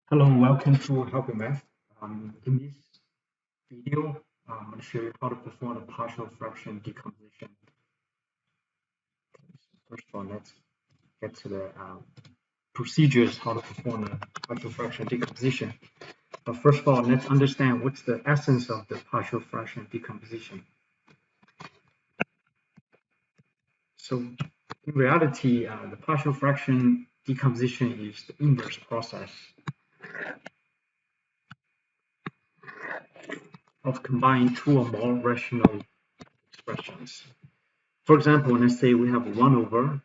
Hello, welcome to Helping Math. In this video, I'm going to show you how to perform the partial fraction decomposition. First of all, let's get to the procedures how to perform the partial fraction decomposition. But first of all, let's understand what's the essence of the partial fraction decomposition. So in reality, the partial fraction decomposition is the inverse process of combining two or more rational expressions. For example, let's say we have 1 over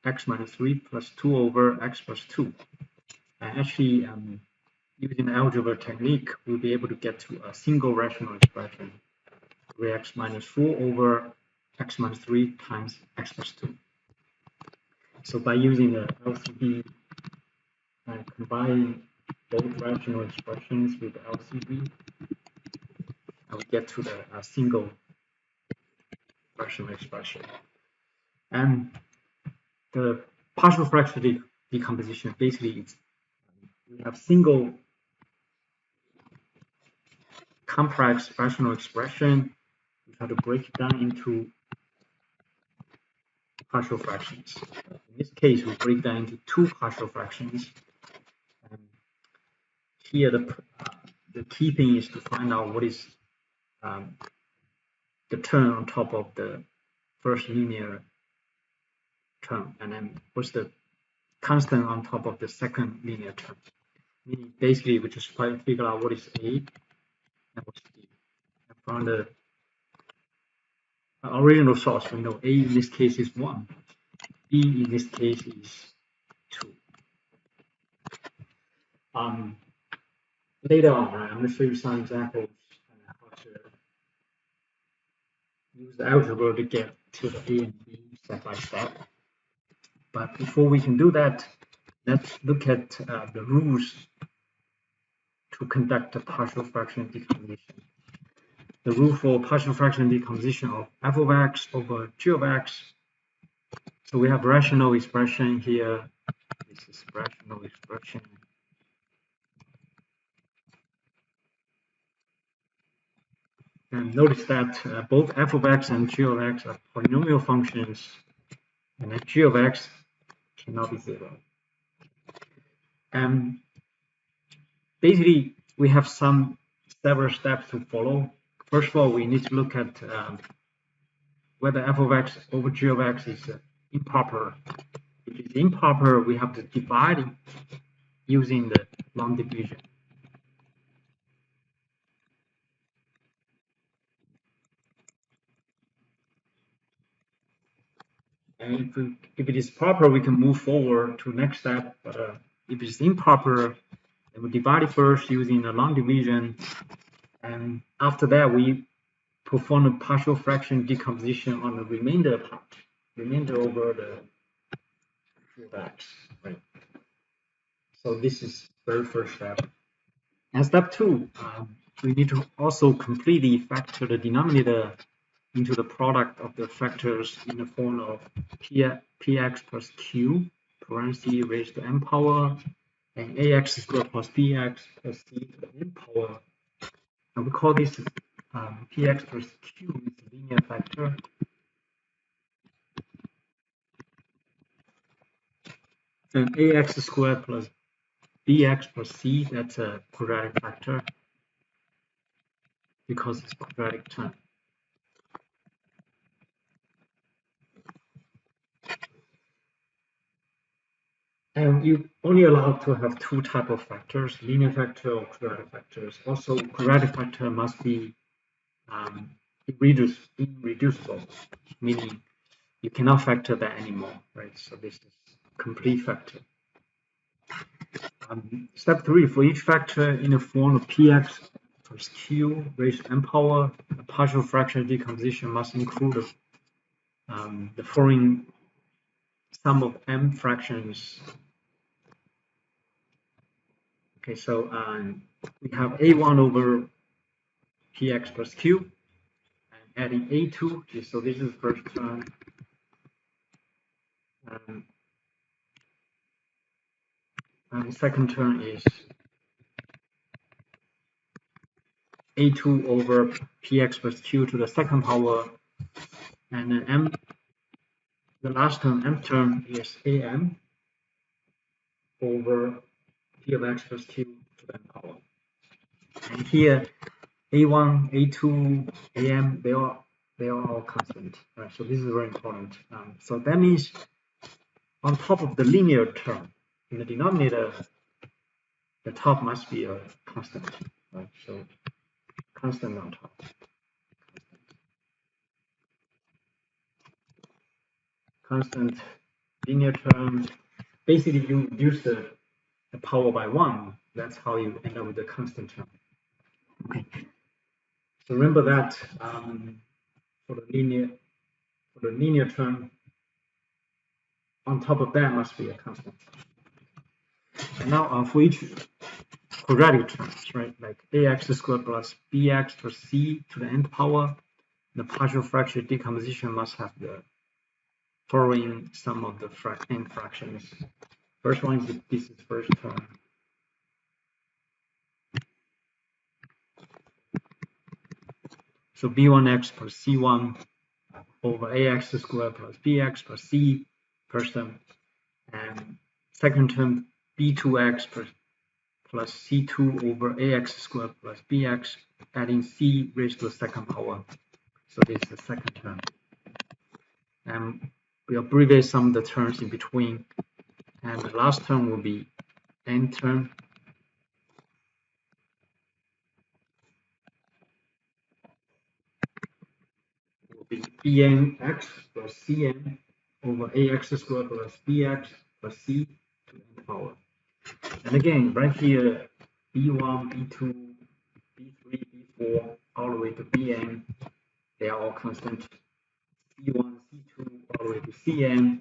x minus 3 plus 2 over x plus 2. And actually, using the algebra technique, we'll be able to get to a single rational expression, 3x minus 4 over x minus 3 times x plus 2. So by using the LCD and combining both rational expressions with LCD, we get to the single rational expression. And the partial fraction decomposition basically we have single complex rational expression. We try to break it down into partial fractions. In this case, we break down into two partial fractions. And here, the key thing is to find out what is the term on top of the first linear term, and then what's the constant on top of the second linear term. Meaning, basically, we just try to figure out what is A and what's B. And from the original source, we know A in this case is 1, B in this case is 2. Later on, I'm going to show you some examples on how to use the algebra to get to the A and B step by step. But before we can do that, let's look at the rules to conduct a partial fraction decomposition. The rule for partial fraction decomposition of f of x over g of x. So we have rational expression here. This is rational expression. And notice that both f of x and g of x are polynomial functions, and that g of x cannot be 0. And basically, we have several steps to follow. First of all, we need to look at whether f of x over g of x is improper. If it's improper, we have to divide it using the long division. And if it is proper, we can move forward to the next step. But if it's improper, then we divide it first using a long division. And after that, we perform a partial fraction decomposition on the remainder part, remainder over the x, right? So this is very first step. And step 2, we need to also completely factor the denominator into the product of the factors in the form of px plus q, parentheses raised to n power, and ax squared plus bx plus c to the n power. And we call this px plus q is a linear factor. And ax squared plus bx plus c, that's a quadratic factor because it's a quadratic term. And you only allowed to have two types of factors, linear factor or quadratic factors. Also, quadratic factor must be irreducible, meaning you cannot factor that anymore, right? So this is complete factor. Step 3, for each factor in the form of px plus q raised to n power, a partial fraction decomposition must include the following sum of m fractions. Okay, so we have a1 over px plus q, and adding a2, so this is the first term. And the second term is a2 over px plus q to the second power, and then m, the last term, m term, is am over p of x plus q to the n power. And here a1, a2, am, they are all constant, right? So this is very important. So that means on top of the linear term in the denominator, the top must be a constant, right? So constant on top. Constant linear terms. Basically, you reduce the power by 1. That's how you end up with the constant term. Okay. So remember that for the linear term, on top of that must be a constant. And now for each quadratic terms, right, like ax squared plus bx plus c to the nth power, the partial fraction decomposition must have the following sum of the n fractions. First one is this is first term. So b1x plus c1 over ax squared plus bx plus c first term, and second term b2x plus c2 over ax squared plus bx, adding c raised to the second power. So this is the second term. And we abbreviate some of the terms in between. And the last term will be n term. It will be bnx plus cn over ax squared plus bx plus c to the n power. And again, right here, b1, b2, b3, b4, all the way to bn, they are all constant. c1, c2, all the way to cn,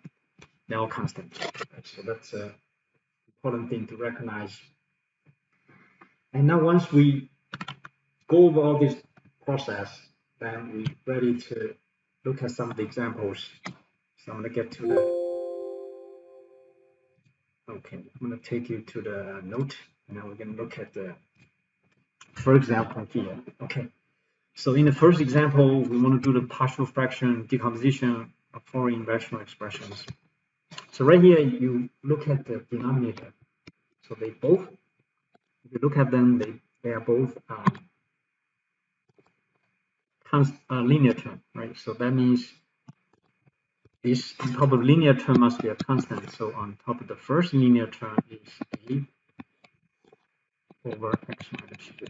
they're all constant. So that's an important thing to recognize. And now once we go over all this process, then we're ready to look at some of the examples. So I'm going to get to the, okay, I'm going to take you to the note, and now we're going to look at the first example here. Okay, so in the first example, we want to do the partial fraction decomposition of foreign rational expressions. So right here, you look at the denominator. So they both, if you look at them, they are both linear term, right? So that means this on top of linear term must be a constant. So on top of the first linear term is a over x minus 2.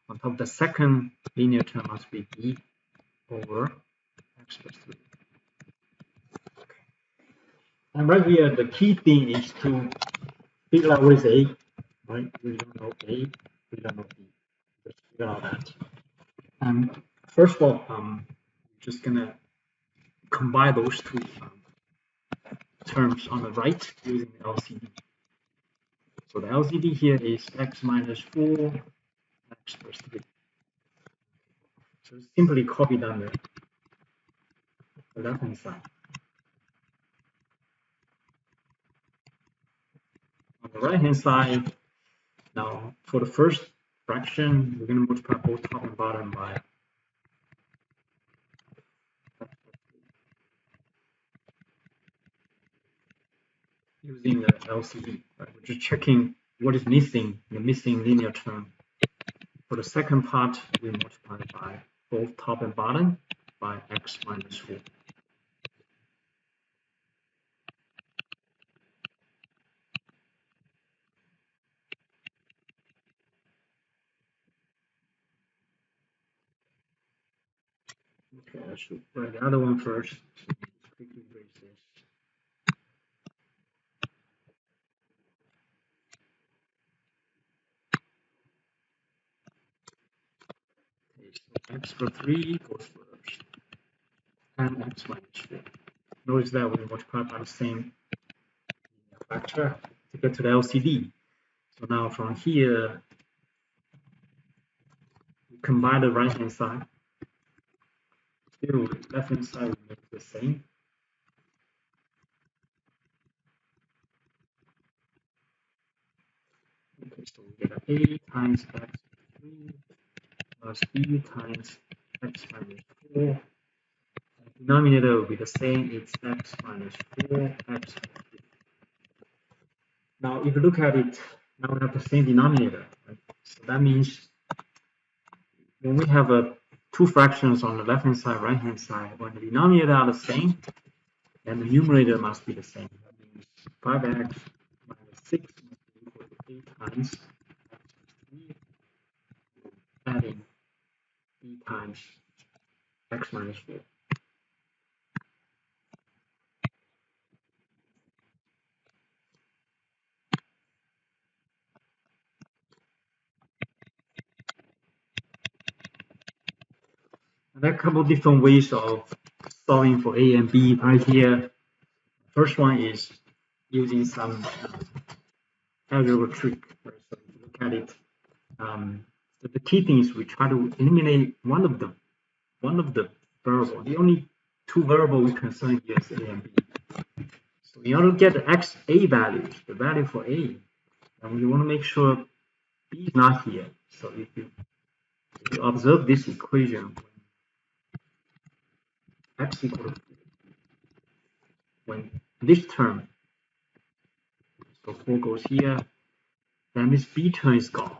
On top of the second linear term must be b over x plus 3. Okay. And right here, the key thing is to figure out what is a, right? We don't know a, we don't know b. Just figure out that. And first of all, I'm just gonna combine those two terms on the right using the LCD. So the LCD here is x minus 4, x plus 3. So simply copy down the left-hand side. On the right-hand side, now for the first fraction, we're going to multiply both top and bottom by using the LCD. Right? We're just checking what is missing, the missing linear term. For the second part, we multiply by both top and bottom by x minus 4. Okay, I should write the other one first. Quickly erase this. Okay, so x plus 3 goes first, and x minus 4. Notice that we multiply by the same factor to get to the LCD. So now from here, we combine the right hand side. Still, left hand side remains the same. Okay, so we get a times x3 plus b times x minus 4. The denominator will be the same, it's x minus 4, x. Now, if you look at it, now we have the same denominator. Right? So that means when we have two fractions on the left-hand side, right-hand side, when the denominator are the same, then the numerator must be the same. That means 5x minus 6 must be equal to 8 times x minus 3, adding b times x minus 4. And there are a couple different ways of solving for a and b right here. First one is using some algebra trick. Right? So if you look at it, so the key thing is we try to eliminate one of the variable. The only two variable we concern here is a and b. So in order to get the xa values, the value for a, and we want to make sure b is not here. So if you observe this equation, when x equal to, when this term, so 4 goes here, then this b term is gone.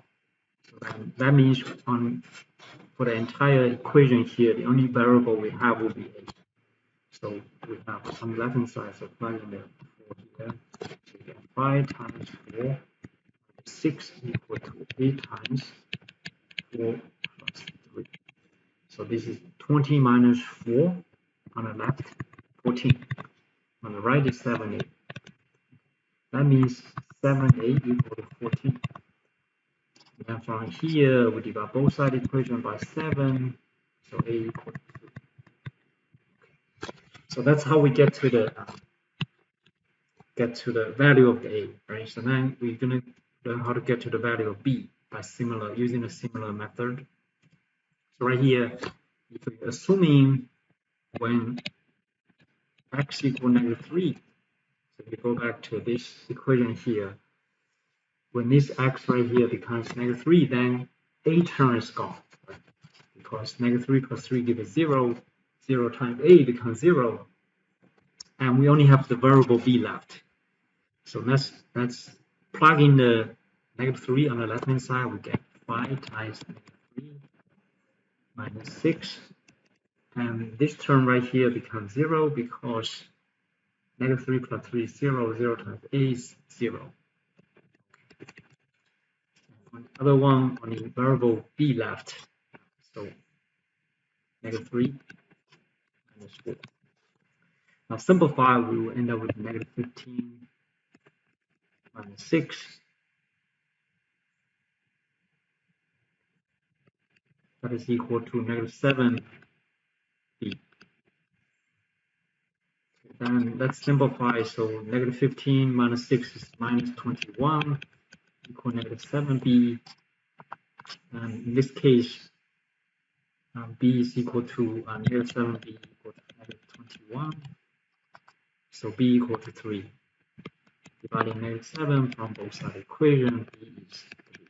So that means for the entire equation here, the only variable we have will be a. So we have on the left-hand side, so 5 and 4 here. So we get 5 times 4, 6 equal to 8 times 4 plus 3. So this is 20 minus 4 on the left, 14. On the right is 7a. That means 7a equal to 14. And from here, we divide both sides of the equation by 7, so a equal to 3. So that's how we get to the value of the a, right? So then we're gonna learn how to get to the value of b by using a similar method. So right here, if we're assuming when x equal -3, so if you go back to this equation here, when this x right here becomes -3, then a term is gone, right? Because -3 plus 3 gives us 0, 0 times a becomes 0, and we only have the variable b left. So let's plug in the -3 on the left-hand side. We get 5 times -3 minus 6, and this term right here becomes 0 because -3 plus 3 is 0, 0 times a is 0. On the other one, on the variable b left, so -3 minus 4. Now simplify, we will end up with -15 minus 6. That is equal to -7b. Then let's simplify. So -15 minus 6 is -21 equal -7b. And in this case, b is equal to -7b equal to -21. So b equal to 3. Dividing -7 from both sides of the equation, b is 3.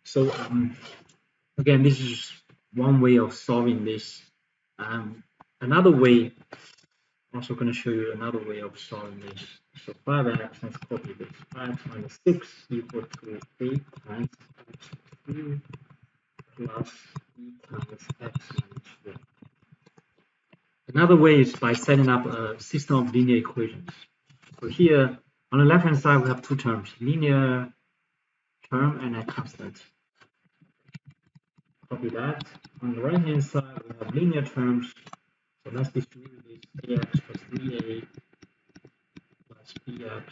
So again, this is one way of solving this. Another way, also going to show you another way of solving this. So 5x, let's copy this. 5 minus 6 equal to 8 times x3 plus b times x minus 4. Another way is by setting up a system of linear equations. So here, on the left-hand side, we have two terms, linear term and a constant. Copy that. On the right-hand side, we have linear terms. So let's distribute this ax plus 3a plus bx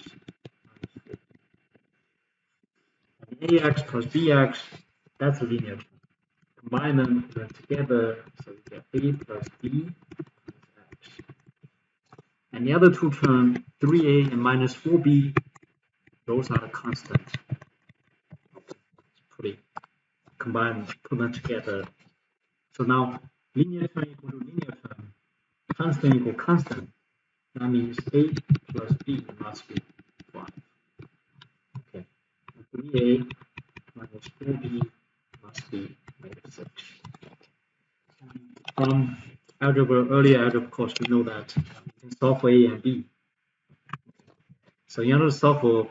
minus 4. And ax plus bx, that's a linear term. Combine them together, so we get a plus b times x. And the other two terms, 3a and minus 4b, those are the constants. Put them together. So now linear term equal to linear term, constant equal constant. That means a plus b must be 5. Okay. 3a minus 4b must be -6. From earlier algebra course, we know that you can solve for a and b. So in order to solve for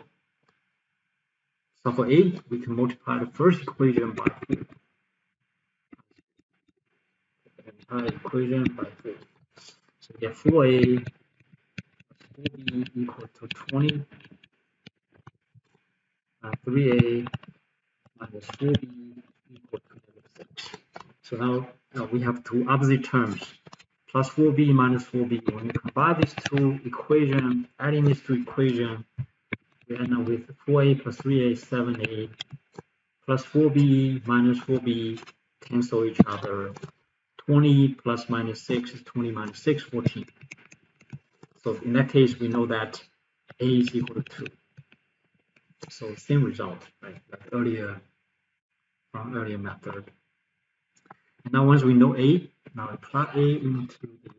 a, we can multiply the first equation by 4. Entire equation by 4. So we get 4a plus 4b equal to 20. 3a minus 4b equal to -6. So now we have two opposite terms, plus 4b minus 4b. When you combine these two equations, adding these two equations, we end up with 4a plus 3a, 7a, plus 4b minus 4b cancel each other. 20 plus minus 6 is 20 minus 6, 14. So in that case, we know that a is equal to 2. So same result, right? Like earlier, from earlier method. And now once we know a, now we plug a into the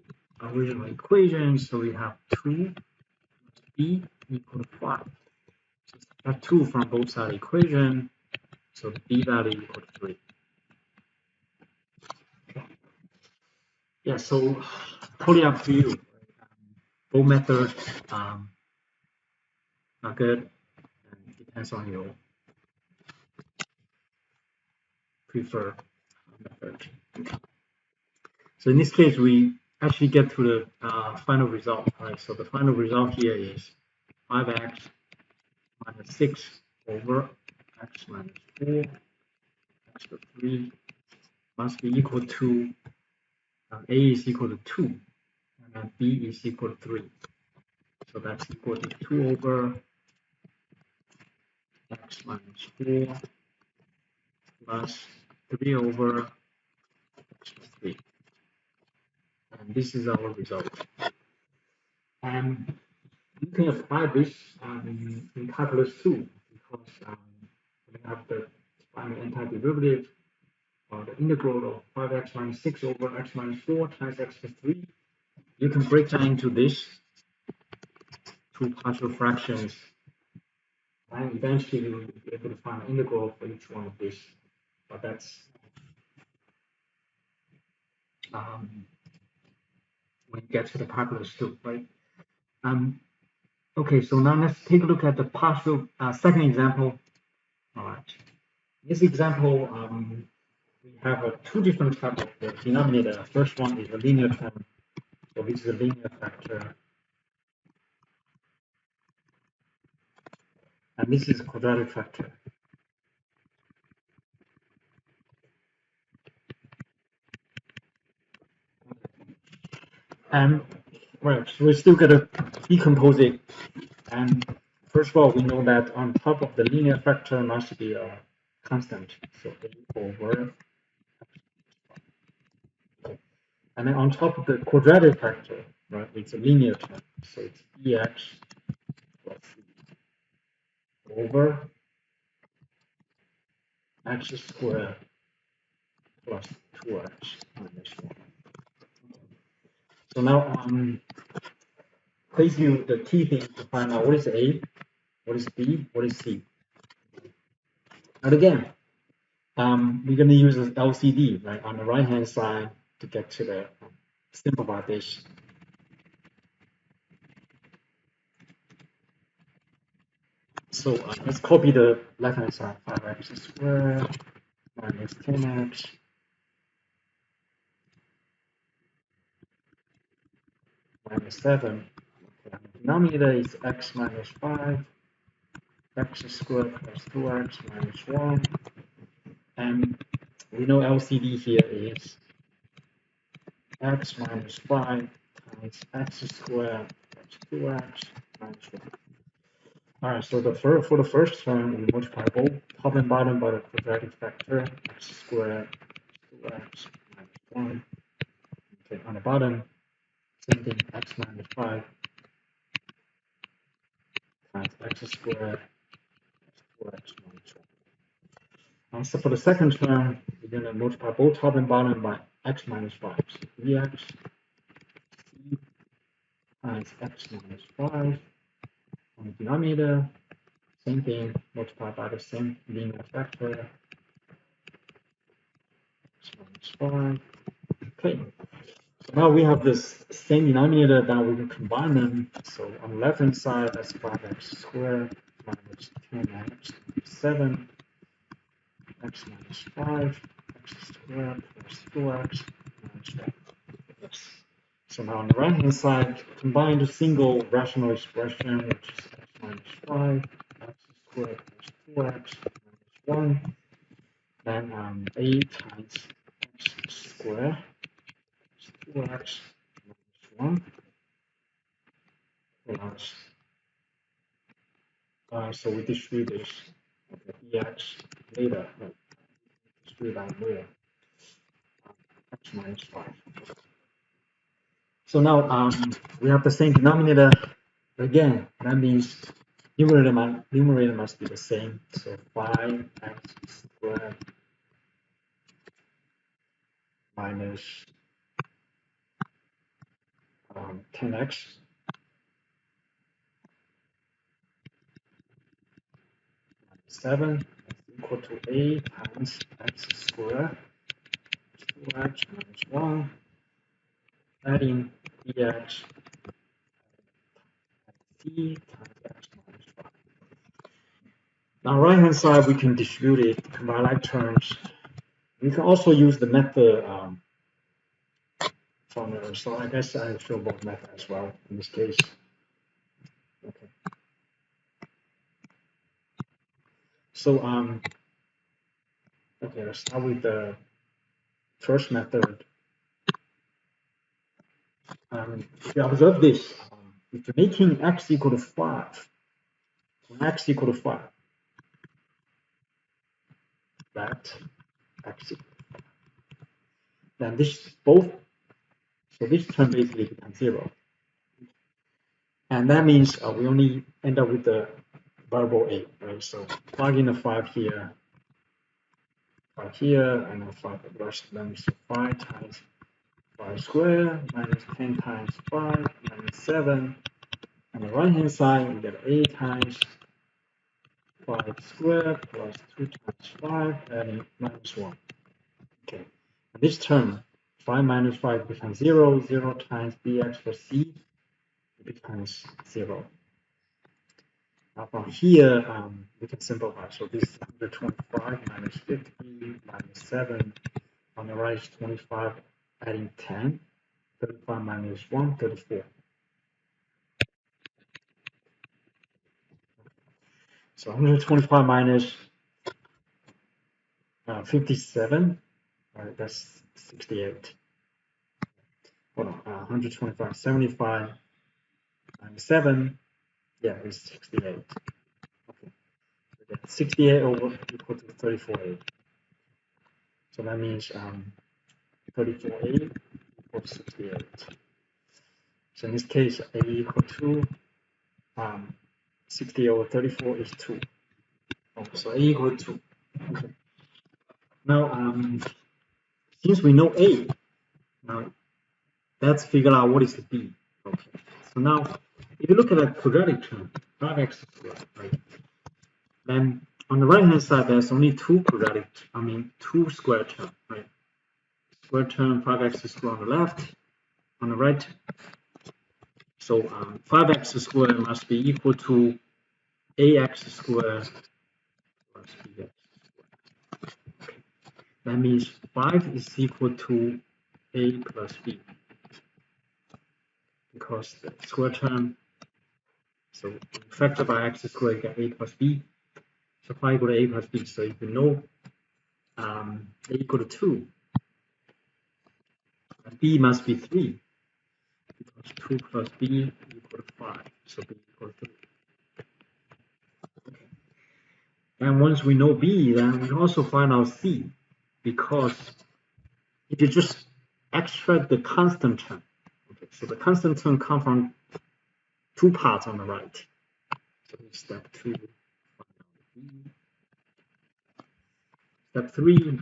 original equation. So we have 2 plus b equal to 5. So subtract 2 from both sides of the equation. So the b value equal to 3. Okay. Yeah, so totally up to you. Both methods are good. And it depends on your preferred method. Okay. So in this case, we actually get to the final result. Right? So the final result here is 5x minus 6 over x minus 4 x to 3 must be equal to a is equal to 2 and then b is equal to 3. So that's equal to 2 over x minus 4 plus 3 over x to 3. And this is our result. And you can apply this in calculus too, because we have the final antiderivative or the integral of 5x minus 6 over x minus 4 times x to 3. You can break down into this two partial fractions, and eventually you will be able to find an integral for each one of these. But that's when you get to the calculus too, right? Okay, so now let's take a look at the partial second example. All right, this example we have two different types of the denominator. The first one is a linear term, so this is a linear factor, and this is a quadratic factor. And well, so we're still gonna decompose it. And first of all, we know that on top of the linear factor must be a constant, so a over. Okay. And then on top of the quadratic factor, right, it's a linear term, so it's dx plus over x squared plus 2x minus 1. So now, basically the key thing is to find out what is A, what is B, what is C. And again, we're going to use an LCD, right, on the right-hand side to get to the simplify this. So let's copy the left-hand side, 5x squared minus 10x minus 7. Okay, the denominator is x minus 5, x squared plus 2x minus 1. And we know LCD here is x minus 5 times x squared plus 2x minus 1. All right, so for the first term, we multiply both top and bottom by the quadratic factor, x squared plus 2x minus 1. Okay, on the bottom, same thing, x minus 5 times x squared plus 2x minus 1. So for the second term, we're going to multiply both top and bottom by x minus 5. So 3x times x minus 5 on the denominator Same thing, multiplied by the same linear factor, x minus 5. Okay, so now we have this same denominator that we can combine them. So on the left hand side, that's 5x squared minus 10x 7, x minus 5, x squared plus 4x minus 1. Yes. So now on the right hand side, combine the single rational expression, which is x minus 5, x squared plus 4x minus 1. Then 8 times x squared plus 2x minus 1 plus, so we distribute this dx later, distribute out later, x minus 5. So now we have the same denominator again. That means numerator must be the same. So 5x squared minus 10x 7 is equal to 8 times x squared 2x minus 1, adding dx t times x minus 5. Now right hand side we can distribute it, combine like terms. We can also use the method formula. So I guess I'll show both methods as well in this case. Okay. So okay, let's start with the first method. If you observe this, if you're making x equal to 5, when x equal to 5, that x equal to 5, then this so this term basically becomes 0. And that means we only end up with the variable a, right? So plug in the 5 here, and then 5 the rest of them. So 5 times 5 squared minus 10 times 5 minus 7. On the right hand side, we get 8 times 5 squared plus 2 times 5 and minus 1. Okay, and this term 5 minus 5 becomes 0. 0 times bx plus c becomes 0. Now from here, we can simplify. So this is 125 minus 50 minus 7. On the right is 25 adding 10. 35 minus 1, 34. So 125 minus 57, that's 68. Hold on, 125, 75 minus 7, yeah, it's 68. Okay, so 68 over equal to 34a. So that means 34a equals 68. So in this case, a equal to 60 over 34 is 2. Oh, so a equal to 2. Okay. Now, since we know a, now let's figure out what is the b. Okay. So now, if you look at a quadratic term, 5x squared, right? Then on the right hand side, there's only two square terms, right? Square term 5x squared on the left, on the right. So 5x squared must be equal to ax squared plus bx squared. Okay. That means 5 is equal to a plus b, because the square term, so factor by x squared, you get a plus b. So 5 equal to a plus b. So if you know a equal to 2, b must be 3, because 2 plus b equal to 5. So b equals 3. Okay. And once we know b, then we also find out c, because if you just extract the constant term, okay, so the constant term comes from two parts on the right. So step 2, step 3,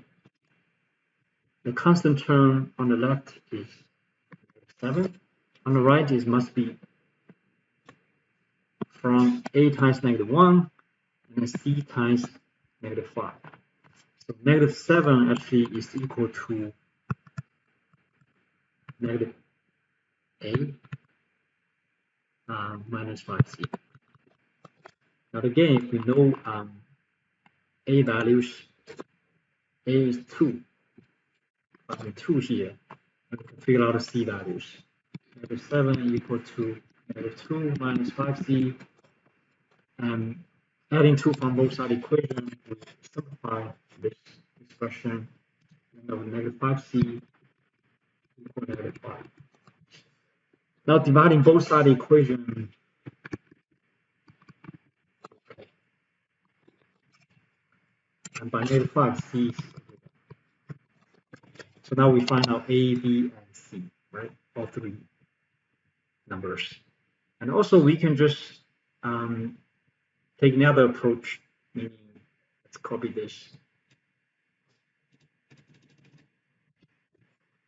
the constant term on the left is 7. On the right, it must be from a times -1 and c times -5. So -7 actually is equal to -a minus 5c. Now again, if we know a values, a is 2, 2 here, and we can figure out the c values. -7 equal to -2 minus 5c, and adding 2 from both sides equation, we simplify this expression. We know -5c equal -5. Now dividing both sides equation, and by -5c. So now we find out a, b, and c, right? All 3 numbers. And also we can just take another approach, meaning let's copy this.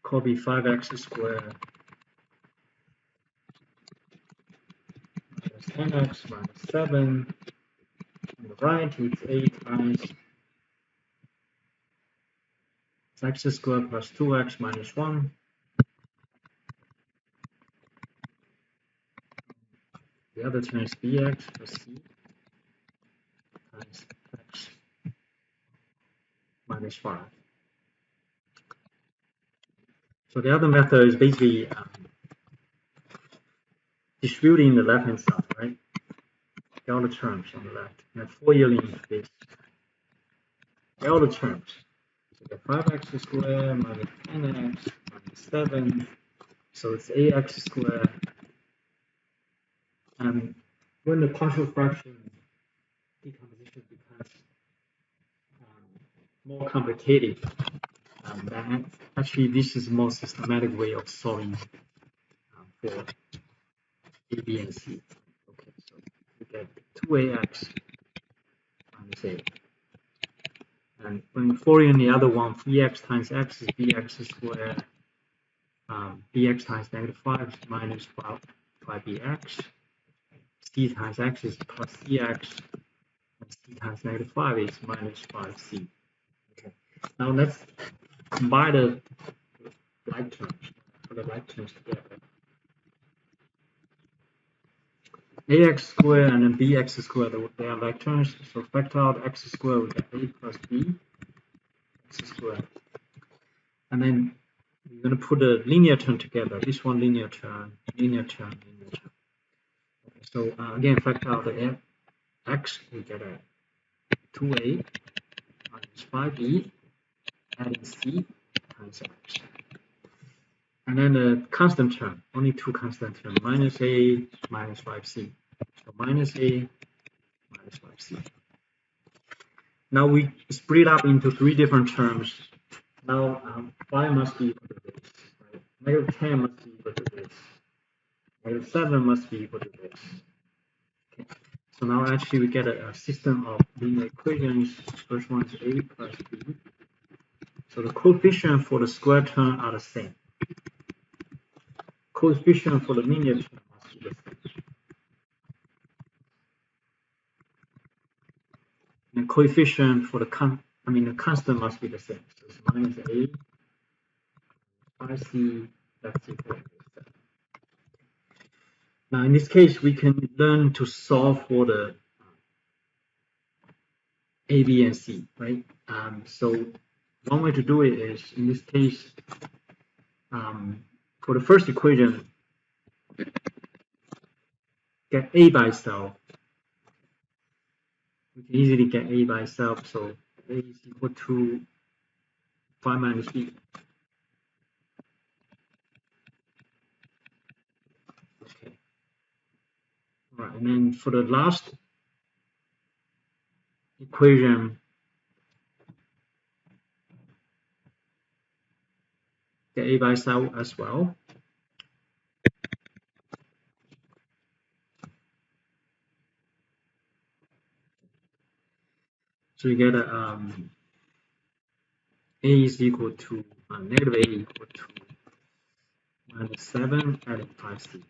Copy 5x squared minus 10x minus 7. On the right, it's 8 times x squared plus 2x minus 1. The other term is bx plus c times x minus 5. So the other method is basically distributing the left-hand side, right? All the terms on the left, and foiling this. All the terms. So the 5x squared minus 10x minus 7. So it's ax squared. And when the partial fraction decomposition becomes more complicated, actually this is the most systematic way of solving for a, b, and c. Okay, so we get 2ax minus a. And when following the other one, 3x times x is bx squared. Bx times -5 is minus 5bx. C times x is plus cx. And c times -5 is minus 5c. Okay. Now let's combine the like terms. Put the like terms together. Ax squared and then bx squared, they are like terms. So factor out x squared, we get a plus b x squared. And then we're going to put a linear term together. This one linear term, linear term, linear term. Okay, so again, factor out the x, we get a 2a minus 5b adding c times x. And then the constant term, only 2 constant terms, minus a minus 5c. So minus a minus 5c. Now we split up into 3 different terms. Now 5 must be equal to this, right? -10 must be equal to this. -7 must be equal to this. Okay. So now actually we get a system of linear equations. First one is a plus b. So the coefficient for the square term are the same. Coefficient for the linear term must be the same. And coefficient for the constant must be the same. So it's minus a, 5c, that's equal to 7. Now in this case, we can learn to solve for the a, b, and c, right? So one way to do it is, in this case, for the first equation, get a by itself. We can easily get a by itself, so a is equal to 5 minus b. Okay. All right, and then for the last equation, get a by itself as well. So you get a is equal to negative a equal to minus 7 adding 5c.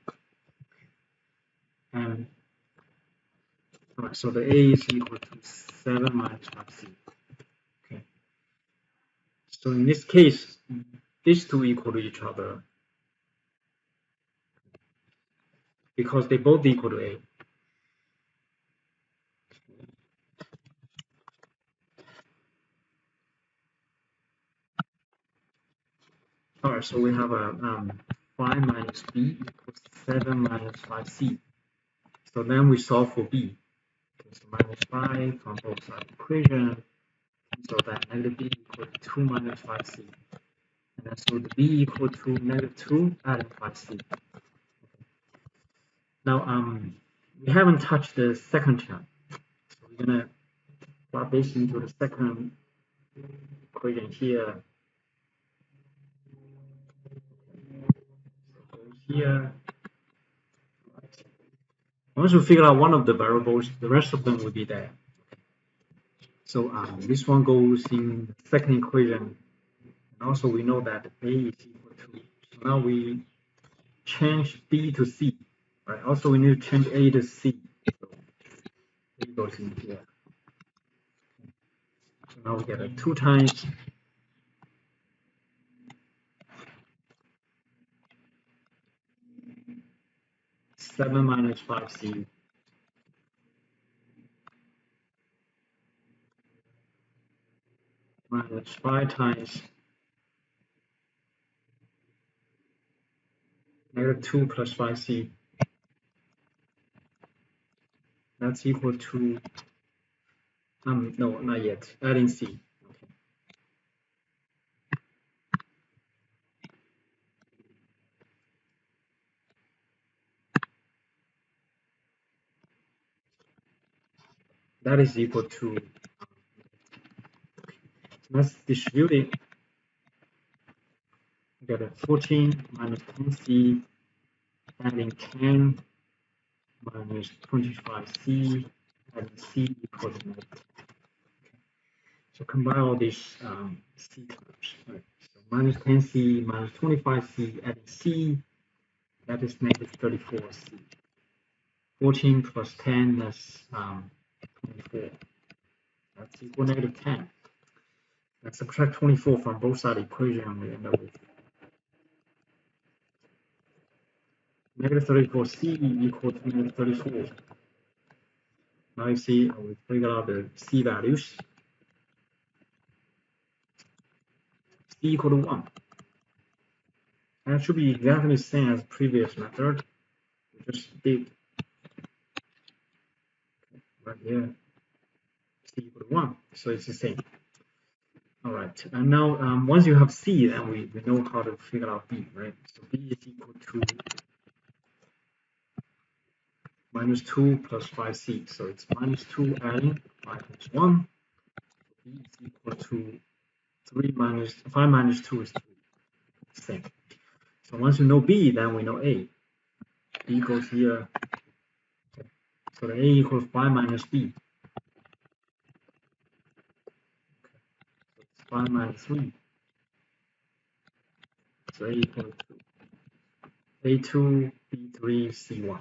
And All right, so the A is equal to 7 minus 5C. Okay. So in this case, these two equal to each other because they both equal to A. All right, so we have a 5 minus B equals 7 minus 5C. So then we solve for B. Okay, so minus 5 from both sides of the equation. So that negative B equals 2 minus 5C. And then so the B equal to negative 2 adding 5C. Now, we haven't touched the second term. So we're going to plug this into the second equation here. So go here. Once we figure out one of the variables, the rest of them will be there. So this one goes in the second equation. And also we know that A is equal to. So now we change B to C. Right? Also we need to change A to C. So A goes in here. So now we get a 2 times 7 minus 5C minus 5 times negative 2 plus 5C. That's equal to, no, not yet, adding C. Okay. That is equal to, let's distribute it. We get a 14 minus 10C adding 10 minus 25C adding C equals negative. Okay. So combine all these C terms. Right. So minus 10C minus 25C adding C, that is negative 34C. 14 plus 10, that's 24. That's equal to negative 10. Let's subtract 24 from both sides of the equation, and we end up with negative 34C equal to negative 34. Now you see we figure out the C values. C equal to 1. And it should be exactly the same as the previous method. We just did right here. C equal to 1. So it's the same. All right. And now once you have C, then we know how to figure out B, right? So B is equal to minus 2 plus 5C. So it's minus 2 adding 5 plus 1. B is equal to 3 minus 5 minus 2 is 3. Same. So once you know B, then we know A. B goes here. Okay. So the A equals 5 minus B. Okay. So it's 5 minus 3. So A equals 2. A2, B3, C1.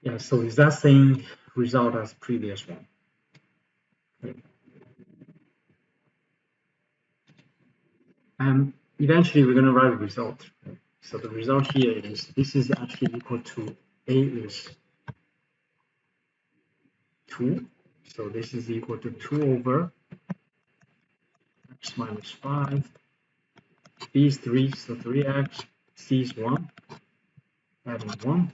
Yeah, so it's that same result as previous one. Okay. And eventually we're going to write the result. Okay. So the result here is this is actually equal to A is 2. So this is equal to 2 over x minus 5. B is 3, so 3x. C is 1. Adding 1.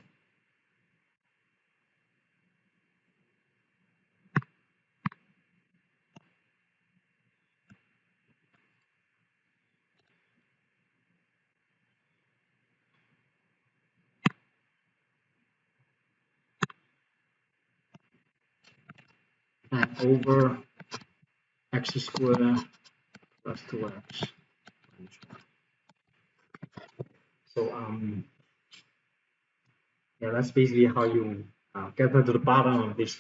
And over x squared plus 2x. So yeah, that's basically how you get to the bottom of this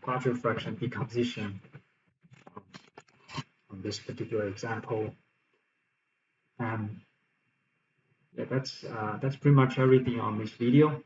partial fraction decomposition on this particular example. Yeah, that's pretty much everything on this video.